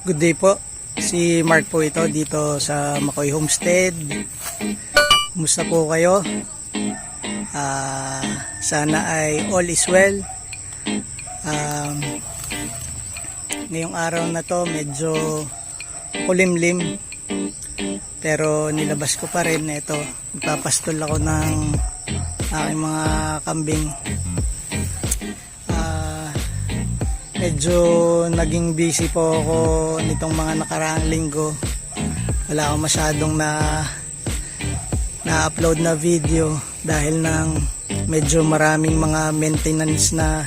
Good day po, si Mark po ito dito sa Macoy Homestead. Kumusta po kayo? Sana ay all is well. Ngayong araw na to medyo kulimlim, pero nilabas ko pa rin. Ito, magpapastol ako ng aking mga kambing. Medyo naging busy po ako nitong mga nakaraang linggo. Wala akong masyadong na-upload na video dahil ng medyo maraming mga maintenance na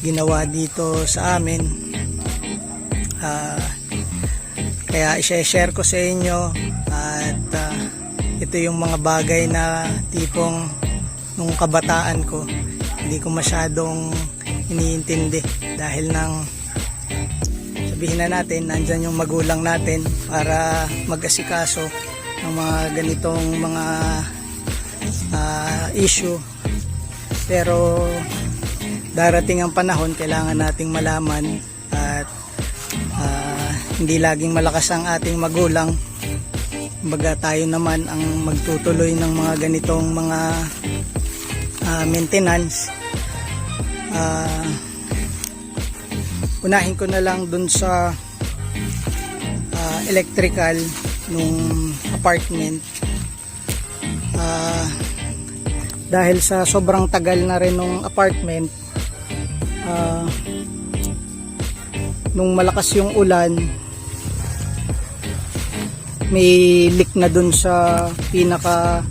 ginawa dito sa amin. Kaya i-share ko sa inyo at ito yung mga bagay na tipong nung kabataan ko hindi ko masyadong iniintindi dahil nang sabihin na natin nandyan yung magulang natin para mag-asikaso ng mga ganitong mga issue, pero darating ang panahon kailangan nating malaman at hindi laging malakas ang ating magulang. Kumbaga tayo naman ang magtutuloy ng mga ganitong mga maintenance. Unahin ko na lang dun sa electrical nung apartment. Dahil sa sobrang tagal na rin nung apartment, nung malakas yung ulan, may leak na dun sa pinaka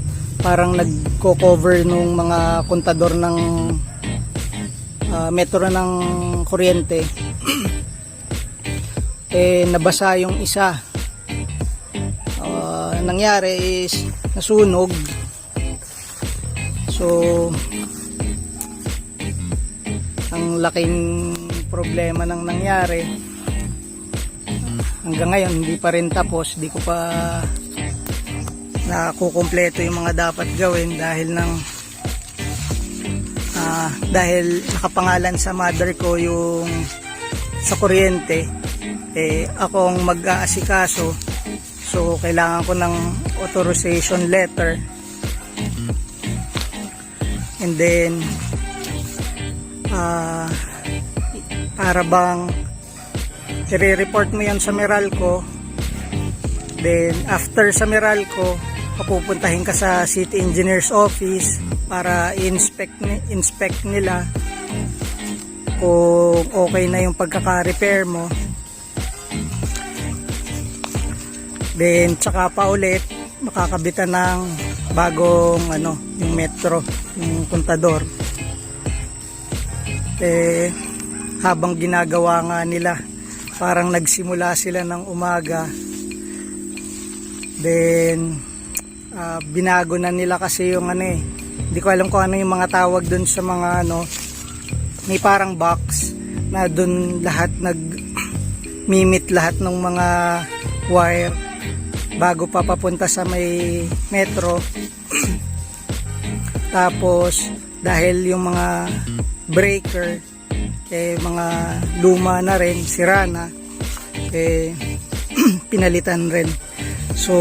parang nagko-cover nung mga kontador ng metro ng kuryente. Nabasa yung isa. Nangyari is nasunog. So ang laking problema nang nangyari. Hanggang ngayon hindi pa rin tapos, hindi ko pa nakukumpleto yung mga dapat gawin dahil dahil nakapangalan sa mother ko yung sa kuryente, akong mag-aasikaso, so kailangan ko ng authorization letter, and then para bang i-report mo yan sa Meralco, then after sa Meralco papupuntahin ka sa city engineer's office para inspect nila kung okay na yung pagkaka-repair mo, then tsaka pa ulit makakabitan ng bagong yung metro, yung kontador. Habang ginagawa nga nila, parang nagsimula sila ng umaga, then binago na nila kasi yung hindi ko alam kung ano yung mga tawag dun sa mga may parang box na dun lahat nagmimit lahat ng mga wire bago pa papunta sa may metro. Tapos dahil yung mga breaker mga luma na rin, sira na, pinalitan rin. So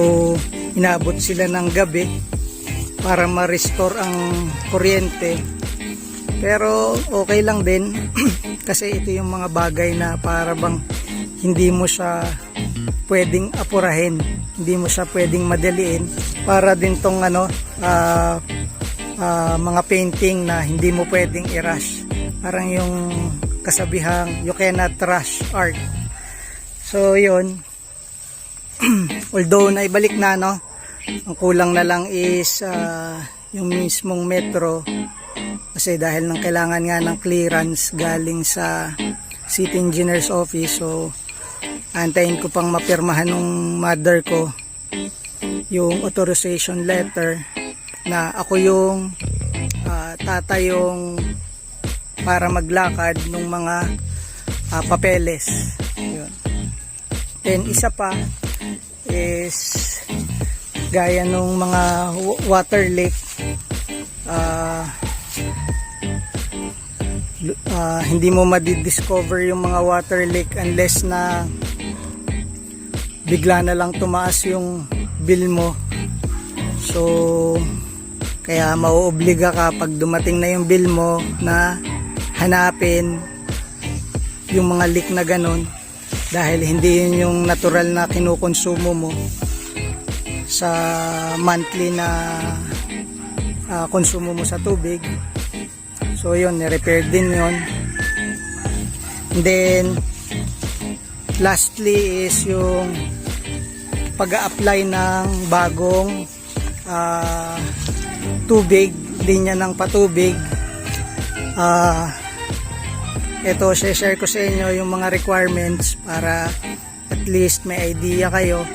inabot sila ng gabi para ma-restore ang kuryente, pero okay lang din kasi ito yung mga bagay na para bang hindi mo siya pwedeng apurahin, hindi mo siya pwedeng madaliin. Para din tong mga painting na hindi mo pwedeng i-rush, parang yung kasabihang you cannot rush art. So yun, although naibalik na ang kulang na lang is yung mismong metro, kasi dahil nang kailangan nga ng clearance galing sa city engineer's office. So antayin ko pang mapirmahan ng mother ko yung authorization letter na ako yung tatayong para maglakad ng mga papeles. Yun. Then isa pa is gaya nung mga water leak, hindi mo madidiscover yung mga water leak unless na bigla na lang tumaas yung bill mo. So kaya mauobliga ka pag dumating na yung bill mo na hanapin yung mga leak na ganun, dahil hindi yun yung natural na kinukonsumo mo sa monthly na konsumo mo sa tubig. So yun, ni-repair din yun. And then lastly is yung pag-a-apply ng bagong tubig, linya ng patubig. Ito, share ko sa inyo yung mga requirements para at least may idea kayo.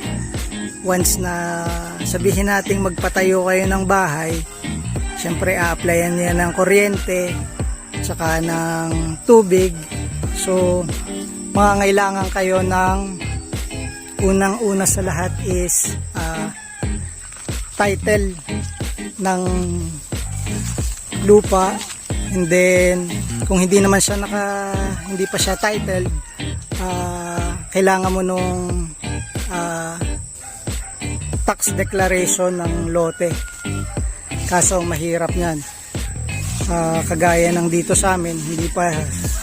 Once na sabihin nating magpatayo kayo ng bahay, syempre a-applyan niya ng kuryente tsaka ng tubig. So mangangailangan kayo ng unang-una sa lahat is title ng lupa. And then kung hindi naman siya hindi pa siya titled, kailangan mo nung tax declaration ng lote. Kaso mahirap niyan. Kagaya ng dito sa amin, hindi pa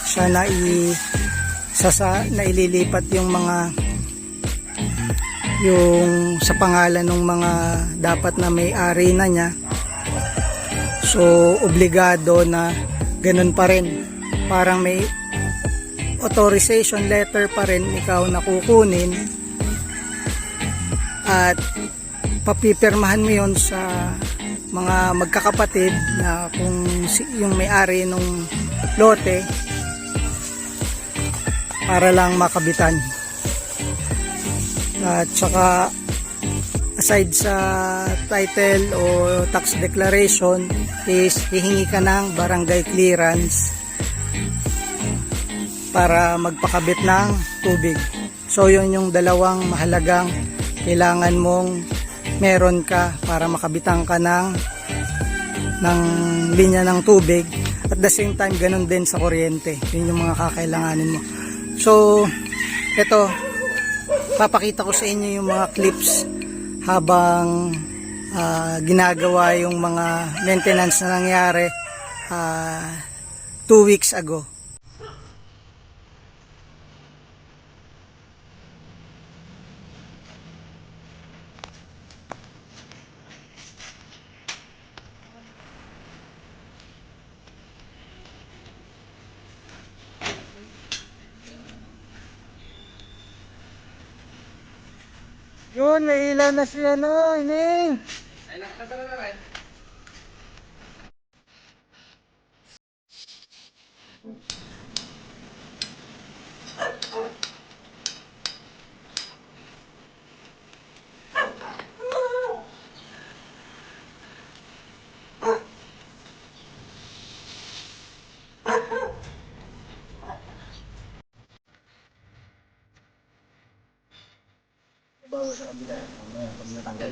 siya naililipat yung sa pangalan ng mga dapat na may-ari na niya. So obligado na ganun pa rin, parang may authorization letter pa rin ikaw na kukunin at papipirmahan mo yun sa mga magkakapatid na kung yung may-ari nung lote, para lang makabitan. At saka aside sa title o tax declaration is hihingi ka ng barangay clearance para magpakabit ng tubig. So yun yung dalawang mahalagang kailangan mong meron ka para makabitan ka ng linya ng tubig. At the same time, ganun din sa kuryente. Yun yung mga kakailanganin mo. So ito, papakita ko sa inyo yung mga clips habang ginagawa yung mga maintenance na nangyari 2 weeks ago. Yun, may ilaw na siya, no, Ining. Ay, nakasara na rin.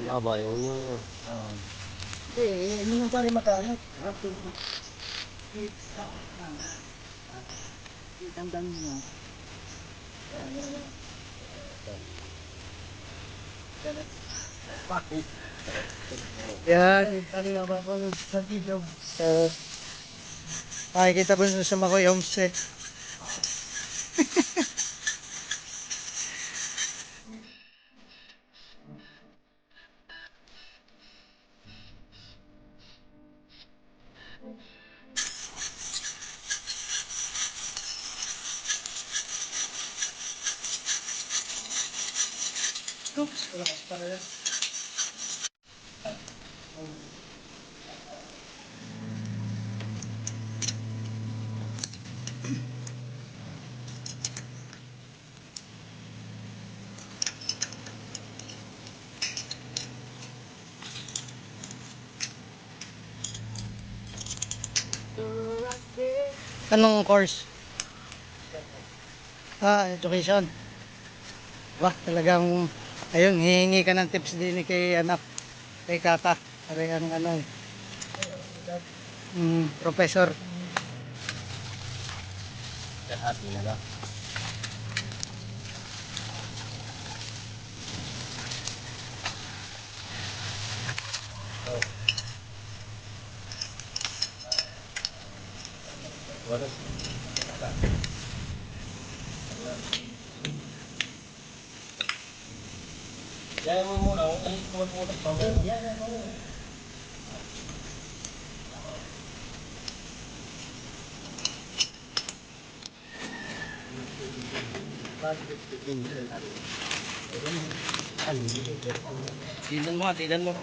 Aba, yun yung... Hindi mo pa rin makahanap. Tandang mo. Yan. Ano nga ba sa video? Makikita po sa mga yomse. Oops, wala ka para yan. Anong course? Education. Ba, talagang, ayun, hihingi ka ng tips din kay anak, kay kaka. Parehang ano professor. Tinan mo.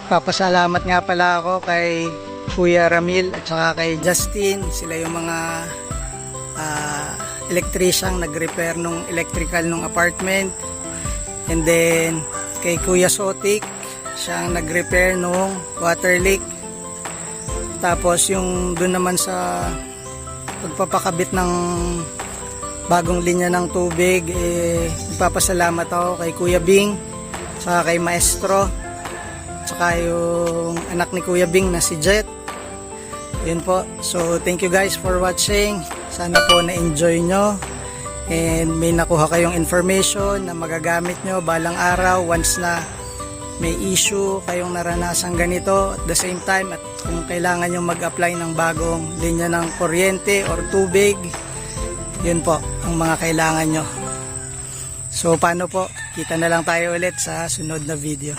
Papasalamat nga pala ako kay Kuya Ramil at saka kay Justin. Sila yung mga electrician nag-repair nung electrical nung apartment. And then kay Kuya Sotik, siyang nag-repair nung water leak. Tapos yung dun naman sa pagpapakabit ng bagong linya ng tubig, nagpapasalamat ako kay Kuya Bing, saka kay Maestro, saka yung anak ni Kuya Bing na si Jet. Yun po. So thank you guys for watching. Sana po na-enjoy nyo and may nakuha kayong information na magagamit nyo balang araw once na may issue kayong naranasang ganito. At the same time, at kung kailangan nyo mag-apply ng bagong linya ng kuryente or tubig, yun po ang mga kailangan nyo. So paano po? Kita na lang tayo ulit sa sunod na video.